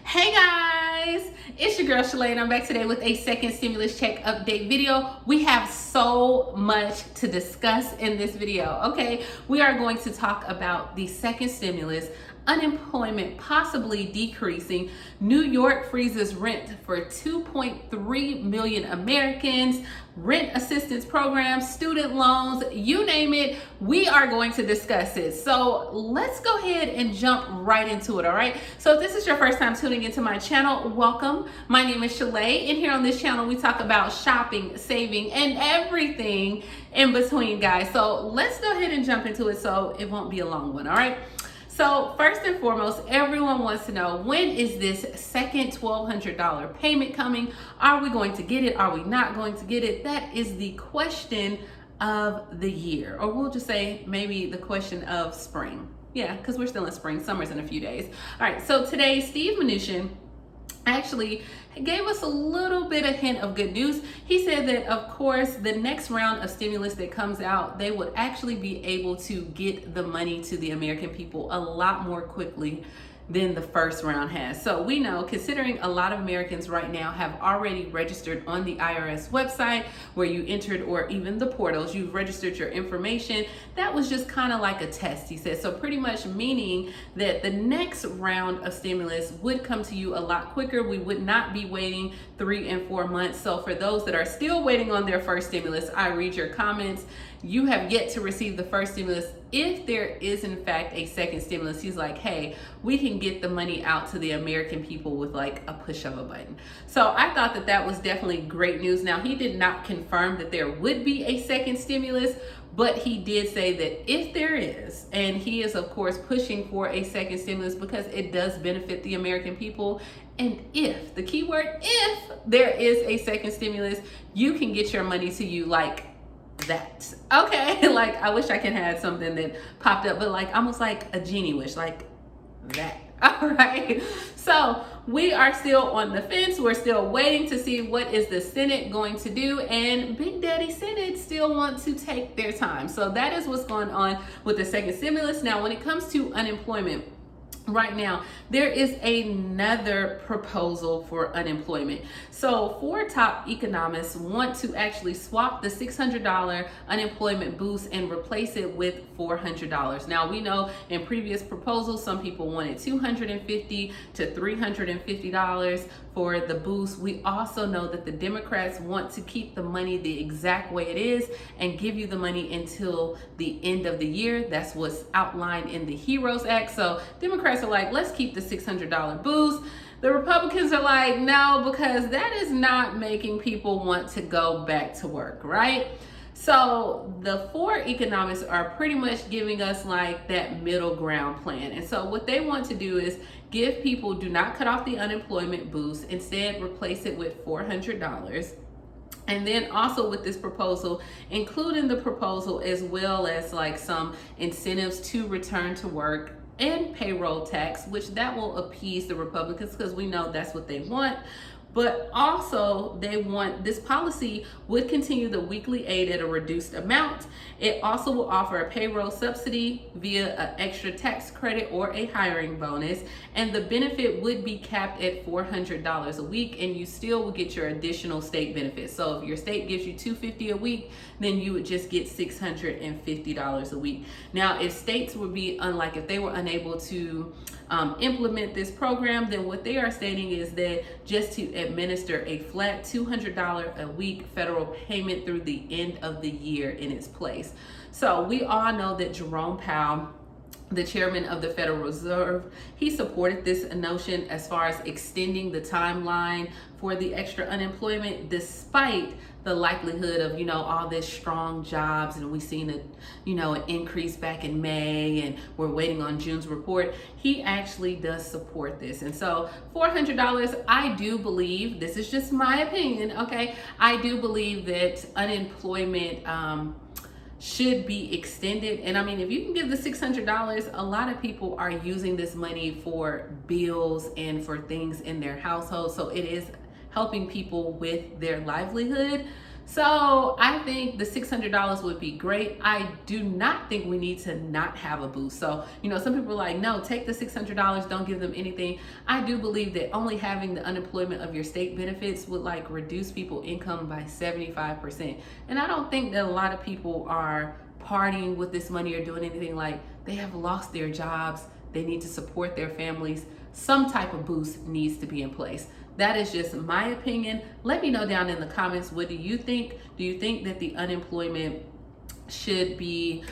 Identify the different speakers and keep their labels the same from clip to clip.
Speaker 1: Hey guys, it's your girl Shalae and I'm back today with a second stimulus check update video. We have so much to discuss in this video, okay? We are going to talk about the second stimulus, unemployment possibly decreasing, New York freezes rent for 2.3 million Americans, rent assistance programs, student loans, you name it, we are going to discuss it. So let's go ahead and jump right into it, all right? So if this is your first time tuning into my channel, welcome. My name is Shalae, and here on this channel, we talk about shopping, saving, and everything in between, guys. So let's go ahead and jump into it so it won't be a long one, all right? So first and foremost, everyone wants to know, when is this second $1,200 payment coming? Are we going to get it? Are we not going to get it? That is the question of the year, or we'll just say maybe the question of spring. Yeah, because we're still in spring. Summer's in a few days. All right, so today, Steve Mnuchin actually gave us a little bit of hint of good news. He said that, of course, the next round of stimulus that comes out, they would actually be able to get the money to the American people a lot more quickly than the first round has. So we know, considering a lot of Americans right now have already registered on the IRS website where you entered, or even the portals, you've registered your information. That was just kind of like a test, he said. So pretty much meaning that the next round of stimulus would come to you a lot quicker. We would not be waiting 3 and 4 months. So for those that are still waiting on their first stimulus, I read your comments. You have yet to receive the first stimulus. If there is in fact a second stimulus, he's like, hey, we can get the money out to the American people with like a push of a button. So I thought that that was definitely great news. Now, he did not confirm that there would be a second stimulus, but he did say that if there is, and he is of course pushing for a second stimulus because it does benefit the American people. And if, the key word, if there is a second stimulus, you can get your money to you like that. Okay, like I wish I could have something that popped up, but like almost like a genie wish, like that. All right, so we are still on the fence. We're still waiting to see what is the Senate going to do, and Big Daddy Senate still want to take their time. So that is what's going on with the second stimulus. Now, when it comes to unemployment, right now, there is another proposal for unemployment. So 4 top economists want to actually swap the $600 unemployment boost and replace it with $400. Now, we know in previous proposals, some people wanted $250 to $350 for the boost. We also know that the Democrats want to keep the money the exact way it is and give you the money until the end of the year. That's what's outlined in the HEROES Act. So Democrats are like, let's keep the $600 boost. The Republicans are like, no, because that is not making people want to go back to work, right? So the 4 economists are pretty much giving us like that middle ground plan. And so what they want to do is give people, do not cut off the unemployment boost, instead replace it with $400. And then also with this proposal, including the proposal as well as like some incentives to return to work and payroll tax, which that will appease the Republicans because we know that's what they want. But also they want, this policy would continue the weekly aid at a reduced amount. It also will offer a payroll subsidy via an extra tax credit or a hiring bonus. And the benefit would be capped at $400 a week, and you still will get your additional state benefits. So if your state gives you $250 a week, then you would just get $650 a week. Now, if states would be unlike, if they were unable to implement this program, then what they are stating is that just to administer a flat $200 a week federal payment through the end of the year in its place. So we all know that Jerome Powell, the chairman of the Federal Reserve, he supported this notion as far as extending the timeline for the extra unemployment, despite the likelihood of, you know, all this strong jobs, and we've seen an increase back in May, and we're waiting on June's report. He actually does support this. And so $400, I do believe, this is just my opinion, okay, I do believe that unemployment should be extended. And I mean, if you can give the $600, a lot of people are using this money for bills and for things in their household. So it is helping people with their livelihood. So I think the $600 would be great. I do not think we need to not have a boost. So, some people are like, no, take the $600, don't give them anything. I do believe that only having the unemployment of your state benefits would like reduce people's income by 75%. And I don't think that a lot of people are partying with this money or doing anything. Like, they have lost their jobs. They need to support their families. Some type of boost needs to be in place. That is just my opinion. Let me know down in the comments, what do you think? Do you think that the unemployment should be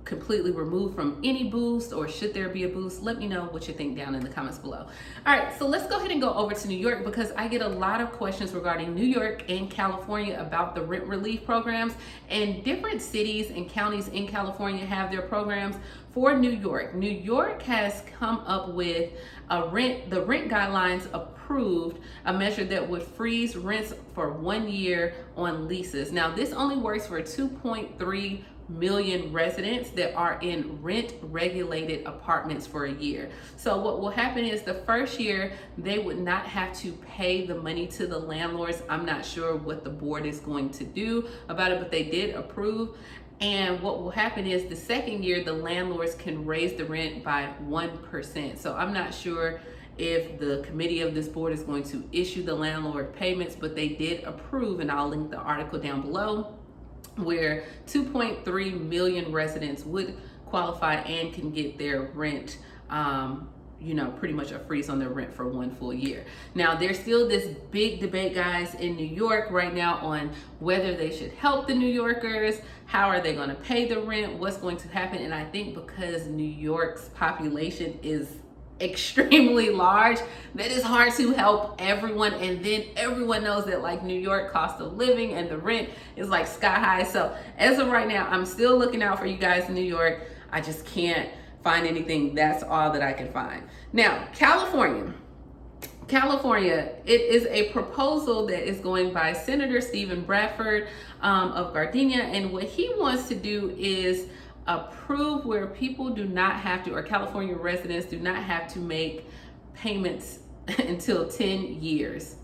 Speaker 1: completely removed from any boost, or should there be a boost? Let me know what you think down in the comments below. All right, so let's go ahead and go over to New York, because I get a lot of questions regarding New York and California about the rent relief programs, and different cities and counties in California have their programs. For New York has come up with the rent guidelines approved, a measure that would freeze rents for 1 year on leases. Now, this only works for 2.3 million residents that are in rent regulated apartments for a year. So what will happen is the first year they would not have to pay the money to the landlords. I'm not sure what the board is going to do about it, but they did approve. And what will happen is the second year, the landlords can raise the rent by 1%. So I'm not sure if the committee of this board is going to issue the landlord payments, but they did approve, and I'll link the article down below, where 2.3 million residents would qualify and can get their rent, pretty much a freeze on their rent for 1 full year. Now, there's still this big debate, guys, in New York right now on whether they should help the New Yorkers. How are they going to pay the rent? What's going to happen? And I think because New York's population is extremely large, that is hard to help everyone. And then everyone knows that like New York cost of living and the rent is like sky high. So as of right now, I'm still looking out for you guys in New York. I just can't find anything. That's all that I can find. Now, California, it is a proposal that is going by Senator Stephen Bradford of Gardenia. And what he wants to do is approve where people do not have to, or California residents do not have to make payments until 10 years.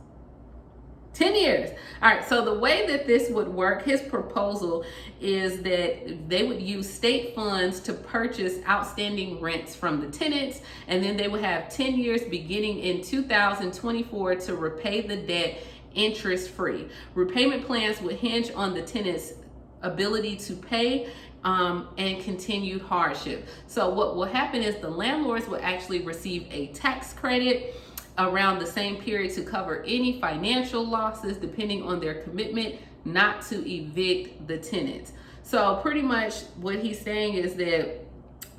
Speaker 1: 10 years. All right, so the way that this would work, his proposal is that they would use state funds to purchase outstanding rents from the tenants, and then they would have 10 years beginning in 2024 to repay the debt interest-free. Repayment plans would hinge on the tenant's ability to pay and continued hardship. So what will happen is the landlords will actually receive a tax credit around the same period to cover any financial losses depending on their commitment not to evict the tenants. So pretty much what he's saying is that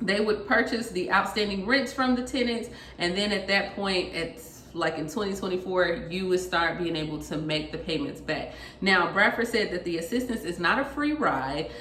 Speaker 1: they would purchase the outstanding rents from the tenants, and then at that point, it's like in 2024, you would start being able to make the payments back. Now, Bradford said that the assistance is not a free ride.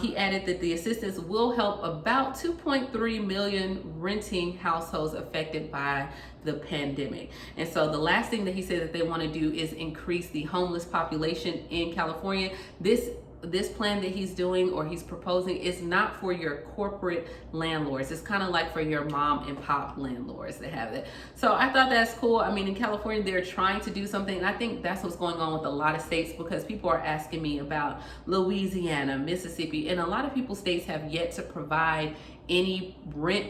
Speaker 1: He added that the assistance will help about 2.3 million renting households affected by the pandemic. And so the last thing that he said that they want to do is increase the homeless population in California. This plan that he's doing or he's proposing is not for your corporate landlords. It's kind of like for your mom and pop landlords that have it. So I thought that's cool. I mean, in California, they're trying to do something. And I think that's what's going on with a lot of states, because people are asking me about Louisiana, Mississippi, and a lot of people's states have yet to provide any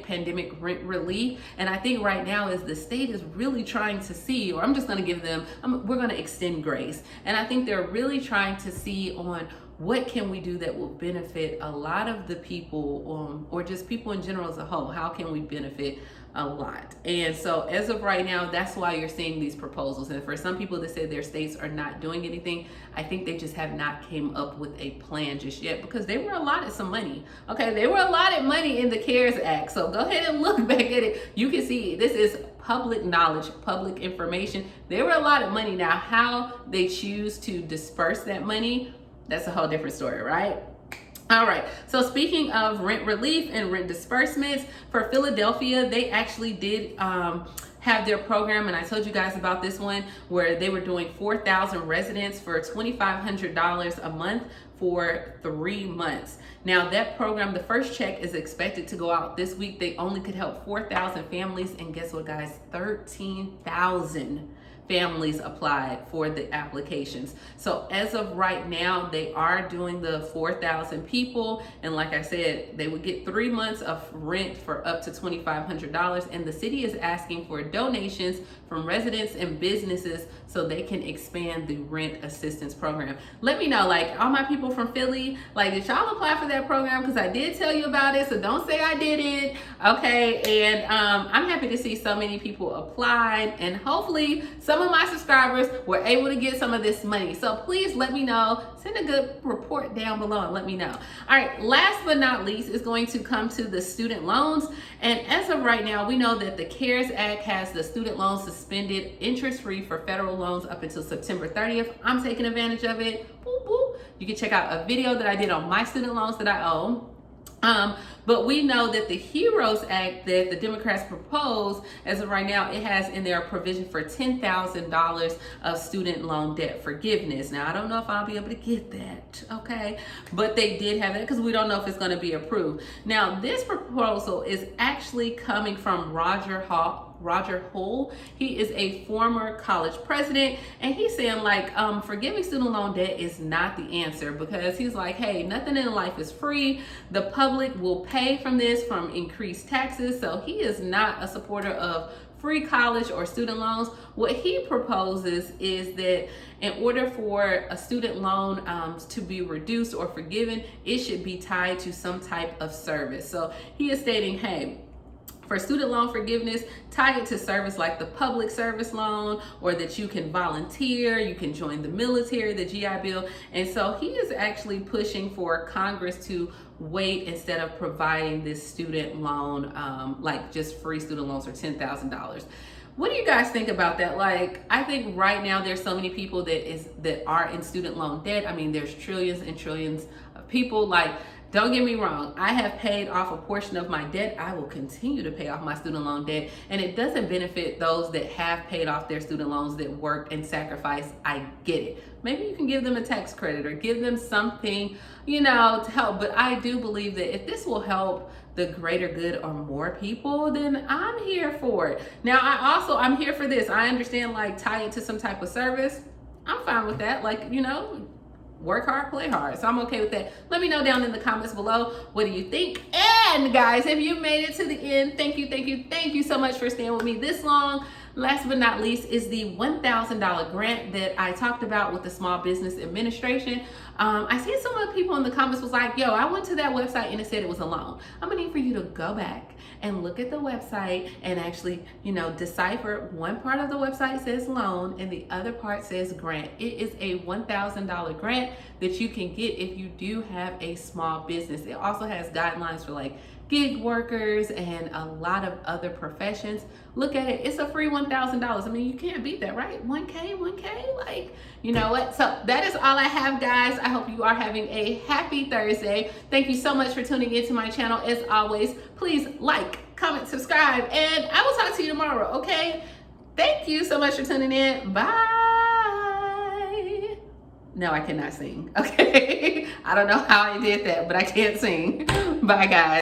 Speaker 1: pandemic rent relief. And I think right now is the state is really trying to see, or I'm just going to give them, we're going to extend grace. And I think they're really trying to see on what can we do that will benefit a lot of the people, or just people in general as a whole. How can we benefit a lot? And so as of right now, that's why you're seeing these proposals. And for some people that say their states are not doing anything, I think they just have not came up with a plan just yet, because they were allotted some money. Okay, they were allotted money in the CARES Act. So go ahead and look back at it. You can see this is public knowledge, public information. They were allotted money. Now, how they choose to disperse that money, that's a whole different story, right? All right, so speaking of rent relief and rent disbursements, for Philadelphia, they actually did have their program, and I told you guys about this one, where they were doing 4,000 residents for $2,500 a month for 3 months. Now that program, the first check is expected to go out this week. They only could help 4,000 families, and guess what, guys? 13,000 families applied for the applications. So as of right now, they are doing the 4,000 people. And like I said, they would get 3 months of rent for up to $2,500. And the city is asking for donations from residents and businesses so they can expand the rent assistance program. Let me know, like all my people from Philly, like did y'all apply for that program? Because I did tell you about it, so don't say I didn't. Okay, and I'm happy to see so many people applied, and hopefully some of my subscribers were able to get some of this money. So please let me know. Send a good report down below and let me know. All right, last but not least is going to come to the student loans. And as of right now, we know that the CARES Act has the student loans suspended interest-free for federal loans up until September 30th. I'm taking advantage of it. Boop, boop. You can check out a video that I did on my student loans that I own. But we know that the HEROES Act that the Democrats proposed, as of right now, it has in there a provision for $10,000 of student loan debt forgiveness. Now, I don't know if I'll be able to get that, okay? But they did have that because we don't know if it's going to be approved. Now, this proposal is actually coming from Roger Hull. He is a former college president, and he's saying like forgiving student loan debt is not the answer, because he's like, hey, nothing in life is free. The public will pay from this from increased taxes. So he is not a supporter of free college or student loans. What he proposes is that in order for a student loan to be reduced or forgiven, it should be tied to some type of service. So he is stating, hey, for student loan forgiveness, tie it to service like the public service loan, or that you can volunteer, you can join the military, the GI Bill. And so he is actually pushing for Congress to wait instead of providing this student loan, like just free student loans for $10,000. What do you guys think about that? Like, I think right now there's so many people that are in student loan debt. I mean, there's trillions and trillions of people. Like, don't get me wrong, I have paid off a portion of my debt. I will continue to pay off my student loan debt, and it doesn't benefit those that have paid off their student loans, that worked and sacrificed. I get it. Maybe you can give them a tax credit or give them something, you know, to help. But I do believe that if this will help the greater good or more people, then I'm here for it. Now, I'm here for this. I understand, like, tie it to some type of service. I'm fine with that. Like, you know, work hard, play hard. So I'm okay with that. Let me know down in the comments below, what do you think? And guys, if you made it to the end, thank you so much for staying with me this long. Last but not least is the $1,000 grant that I talked about with the Small Business Administration. I see some of the people in the comments was like, yo, I went to that website and it said it was a loan. I'm gonna need for you to go back and look at the website and actually, you know, decipher. One part of the website says loan and the other part says grant. It is a $1,000 grant that you can get if you do have a small business. It also has guidelines for like gig workers and a lot of other professions. Look at it. It's a free $1,000. I mean, you can't beat that, right? 1K, like, you know what? So that is all I have, guys. I hope you are having a happy Thursday. Thank you so much for tuning into my channel. As always, please like, comment, subscribe, and I will talk to you tomorrow, okay? Thank you so much for tuning in. Bye. No, I cannot sing, okay? I don't know how I did that, but I can't sing. Bye, guys.